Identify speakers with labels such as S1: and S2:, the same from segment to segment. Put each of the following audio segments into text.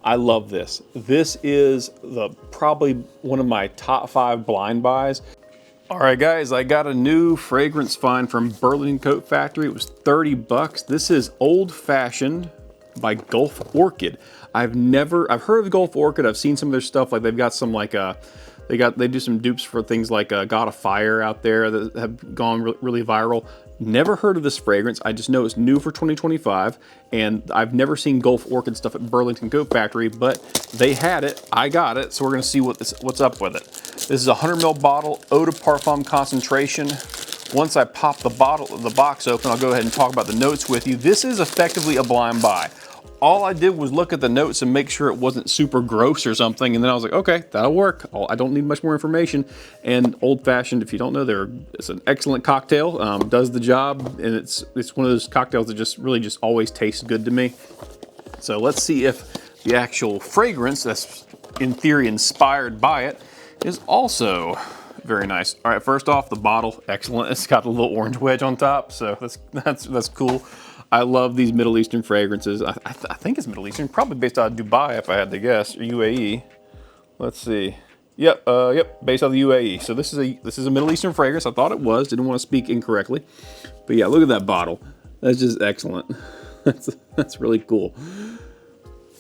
S1: I love this. This is probably one of my top 5 blind buys. All right, guys, I got a new fragrance find from Burlington Coat Factory. It was 30 bucks. This is Old Fashioned by Gulf Orchid. I've heard of Gulf Orchid. I've seen some of their stuff. Like they've got some they do some dupes for things like God of Fire out there that have gone really viral. Never heard of this fragrance. I just know it's new for 2025, and I've never seen Gulf Orchid stuff at Burlington Coat Factory, but they had it. I got it, so we're gonna see what's up with it. This is a 100 ml bottle, eau de parfum concentration. Once I pop the box open, I'll go ahead and talk about the notes with you. This is effectively a blind buy. All I did was look at the notes and make sure it wasn't super gross or something, and then I was like, okay, that'll work. I don't need much more information. And Old Fashioned, if you don't know, it's an excellent cocktail, does the job, and it's one of those cocktails that just always tastes good to me. So let's see if the actual fragrance that's in theory inspired by it is also very nice. All right, first off, the bottle, excellent. It's got a little orange wedge on top, so that's cool. I love these Middle Eastern fragrances. I think it's Middle Eastern, probably based out of Dubai if I had to guess, or UAE. Let's see. Yep, based out of the UAE. So this is a Middle Eastern fragrance. I thought it was. Didn't want to speak incorrectly, but yeah, look at that bottle. That's just excellent. That's really cool.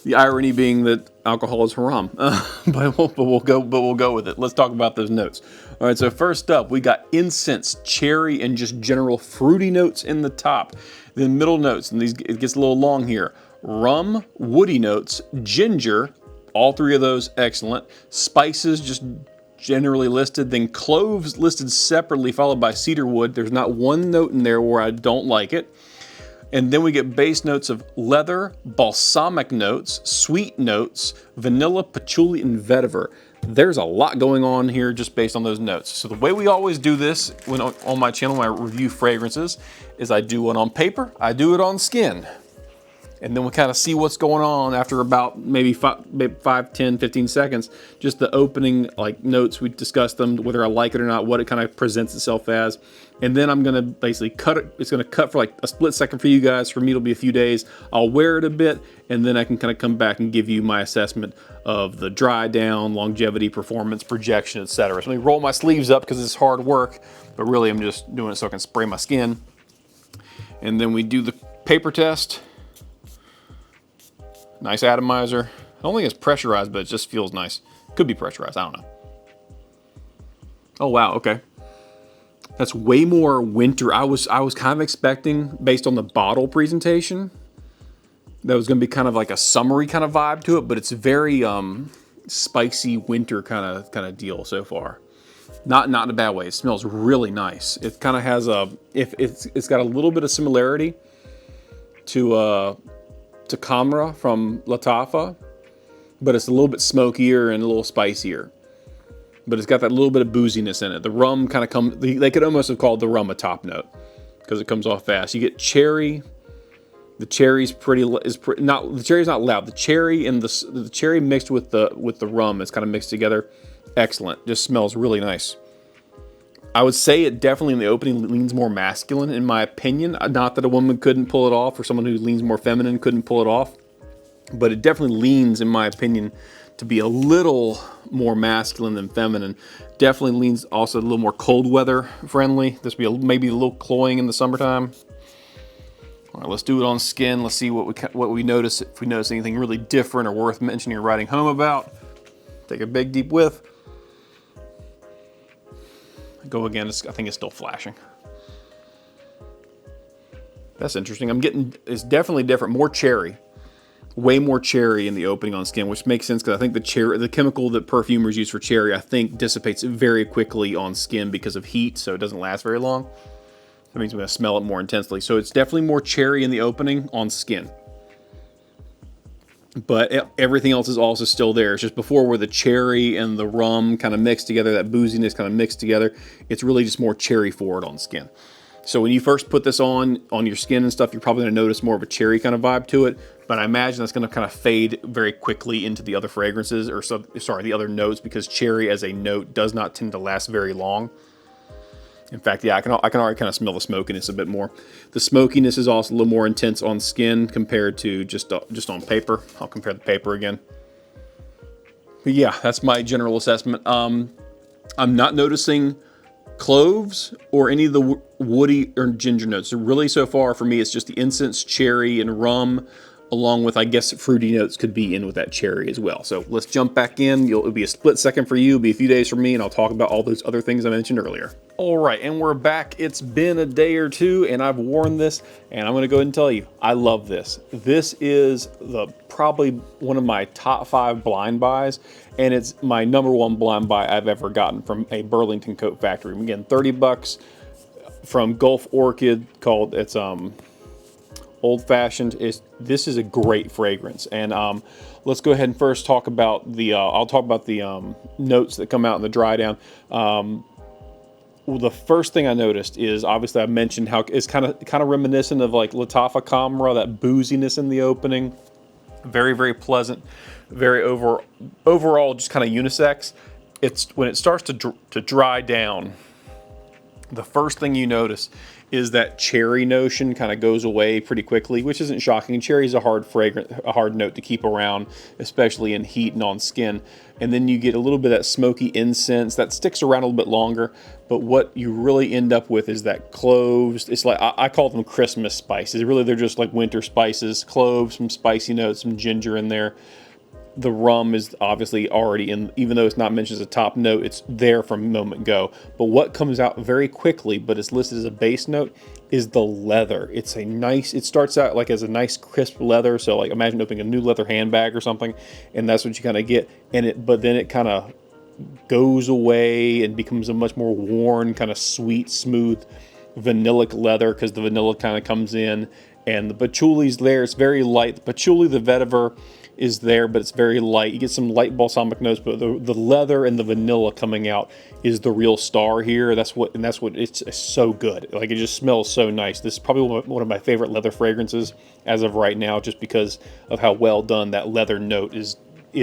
S1: The irony being that alcohol is haram, but we'll go with it. Let's talk about those notes. All right, so first up, we got incense, cherry, and just general fruity notes in the top. Then middle notes, and it gets a little long here. Rum, woody notes, ginger, all 3 of those excellent. Spices just generally listed. Then cloves listed separately, followed by cedarwood. There's not one note in there where I don't like it. And then we get base notes of leather, balsamic notes, sweet notes, vanilla, patchouli, and vetiver. There's a lot going on here just based on those notes. So the way we always do this on my channel, when I review fragrances, is I do one on paper, I do it on skin. And then we kind of see what's going on after about maybe 5, 10, 15 seconds. Just the opening notes, we discuss them, whether I like it or not, what it kind of presents itself as. And then I'm gonna basically cut it. It's gonna cut for like a split second for you guys. For me, it'll be a few days. I'll wear it a bit, and then I can kind of come back and give you my assessment of the dry down, longevity, performance, projection, etc. So let me roll my sleeves up because it's hard work, but really I'm just doing it so I can spray my skin. And then we do the paper test. Nice atomizer. I don't think it's pressurized, but it just feels nice. Could be pressurized, I don't know. Oh wow, okay. That's way more winter. I was kind of expecting, based on the bottle presentation, that was gonna be kind of like a summery kind of vibe to it, but it's very spicy winter kind of deal so far. Not in a bad way. It smells really nice. It kind of has it's got a little bit of similarity to Kamra from Latafa, but it's a little bit smokier and a little spicier. But it's got that little bit of booziness in it. The rum kind of comes, they could almost have called the rum a top note because it comes off fast. You get cherry. The cherry's the cherry's not loud. The cherry and the cherry mixed with the rum is kind of mixed together. Excellent. Just smells really nice. I would say it definitely in the opening leans more masculine in my opinion. Not that a woman couldn't pull it off or someone who leans more feminine couldn't pull it off, but it definitely leans, in my opinion, to be a little more masculine than feminine. Definitely leans also a little more cold weather friendly. This would be maybe a little cloying in the summertime. All right, let's do it on skin. Let's see what we notice, if we notice anything really different or worth mentioning or writing home about. Take a big deep whiff. Go again. I think it's still flashing. That's interesting. It's definitely different. More cherry. Way more cherry in the opening on skin, which makes sense because I think the chemical that perfumers use for cherry, I think, dissipates very quickly on skin because of heat, so it doesn't last very long. That means I'm going to smell it more intensely. So it's definitely more cherry in the opening on skin. But everything else is also still there. It's just before where the cherry and the rum kind of mixed together, that booziness kind of mixed together. It's really just more cherry forward on skin. So when you first put this on your skin and stuff, you're probably going to notice more of a cherry kind of vibe to it. But I imagine that's going to kind of fade very quickly into the other fragrances, the other notes, because cherry as a note does not tend to last very long. In fact, yeah, I can already kind of smell the smokiness a bit more. The smokiness is also a little more intense on skin compared to just on paper. I'll compare the paper again. But yeah, that's my general assessment. I'm not noticing cloves or any of the woody or ginger notes. So really, so far for me, it's just the incense, cherry, and rum, along with, I guess, fruity notes could be in with that cherry as well. So let's jump back in. It'll be a split second for you, it'll be a few days for me, and I'll talk about all those other things I mentioned earlier. All right, and we're back. It's been a day or two, and I've worn this, and I'm gonna go ahead and tell you, I love this. This is probably one of my top 5 blind buys, and it's my #1 blind buy I've ever gotten from a Burlington coat factory. Again, 30 bucks from Gulf Orchid, it's Old Fashioned. This is a great fragrance, and let's go ahead and first talk about I'll talk about the notes that come out in the dry down. Well, the first thing I noticed is, obviously I mentioned how it's kind of reminiscent of like Latafa Camera, that booziness in the opening. Very, very pleasant, very overall just kind of unisex. It's when it starts to dry down, the first thing you notice is that cherry notion kind of goes away pretty quickly, which isn't shocking. Cherry is a hard note to keep around, especially in heat and on skin. And then you get a little bit of that smoky incense that sticks around a little bit longer. But what you really end up with is that cloves. It's like, I call them Christmas spices. Really, they're just like winter spices. Cloves, some spicy notes, some ginger in there. The rum is obviously already in, even though it's not mentioned as a top note, it's there from moment go. But what comes out very quickly, but it's listed as a base note, is the leather. It starts out like as a nice crisp leather. So like imagine opening a new leather handbag or something, and that's what you kind of get. But then it kind of goes away and becomes a much more worn, kind of sweet, smooth, vanillic leather, because the vanilla kind of comes in, and the patchouli's there. It's very light. The patchouli, the vetiver, is there, but it's very light. You get some light balsamic notes, but the leather and the vanilla coming out is the real star here. That's what it's so good. Like, it just smells so nice. This is probably one of my favorite leather fragrances as of right now, just because of how well done that leather note is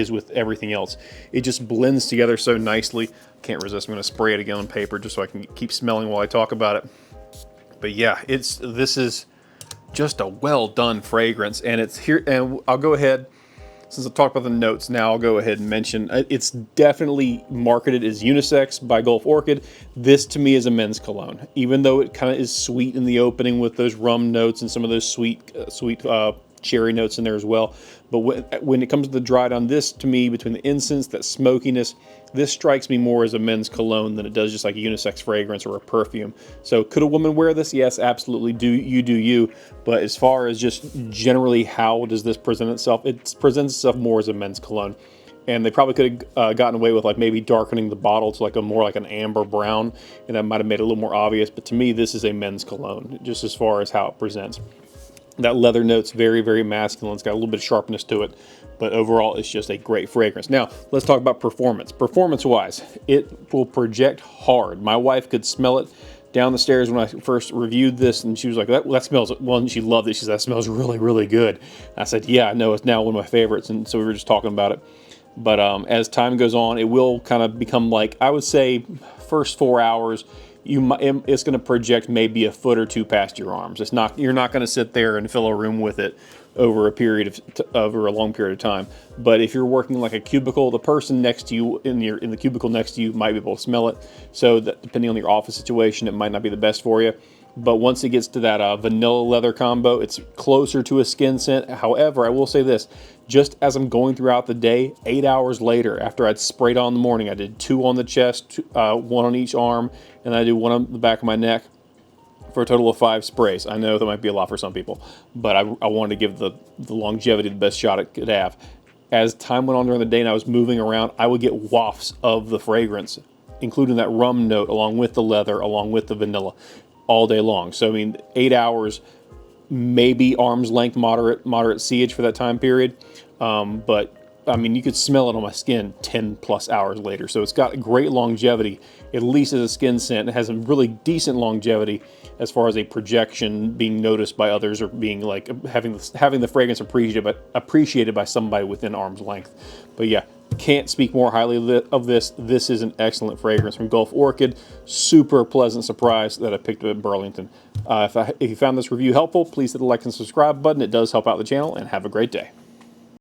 S1: with everything else. It just blends together so nicely. Can't resist. I'm going to spray it again on paper just so I can keep smelling while I talk about it. But yeah, this is just a well done fragrance, and it's here. And I'll go ahead, since I talked about the notes, now I'll go ahead and mention it's definitely marketed as unisex by Gulf Orchid. This to me is a men's cologne, even though it kind of is sweet in the opening with those rum notes and some of those sweet cherry notes in there as well. But when it comes to the dry down, this to me, between the incense, that smokiness, this strikes me more as a men's cologne than it does just like a unisex fragrance or a perfume. So could a woman wear this? Yes, absolutely. Do you. But as far as just generally how does this present itself, it presents itself more as a men's cologne. And they probably could have gotten away with like maybe darkening the bottle to like more like an amber brown, and that might have made it a little more obvious. But to me, this is a men's cologne, just as far as how it presents. That leather note's very, very masculine. It's got a little bit of sharpness to it, but overall, it's just a great fragrance. Now, let's talk about performance. Performance-wise, it will project hard. My wife could smell it down the stairs when I first reviewed this, and she was like, that smells, well, and she loved it. She said, that smells really, really good. I said, yeah, I know, it's now one of my favorites, and so we were just talking about it. But as time goes on, it will kind of become like, I would say, first 4 hours, it's going to project maybe a foot or two past your arms. You're not going to sit there and fill a room with it over a long period of time. But if you're working like a cubicle, the person next to you in the cubicle next to you might be able to smell it. So that, depending on your office situation, it might not be the best for you. But once it gets to that vanilla leather combo, it's closer to a skin scent. However, I will say this, just as I'm going throughout the day, 8 hours later, after I'd sprayed on in the morning, I did 2 on the chest, 1 on each arm, and I did 1 on the back of my neck, for a total of 5 sprays. I know that might be a lot for some people, but I wanted to give the longevity the best shot it could have. As time went on during the day and I was moving around, I would get wafts of the fragrance, including that rum note, along with the leather, along with the vanilla, all day long. So I mean, 8 hours, maybe arm's length, moderate siege for that time period. But I mean, you could smell it on my skin 10 plus hours later. So it's got great longevity, at least as a skin scent. It has a really decent longevity as far as a projection being noticed by others, or being like having the fragrance appreciated by somebody within arm's length. But yeah, can't speak more highly of this. This is an excellent fragrance from Gulf Orchid. Super pleasant surprise that I picked up at Burlington. If you found this review helpful, please hit the like and subscribe button. It does help out the channel, and have a great day.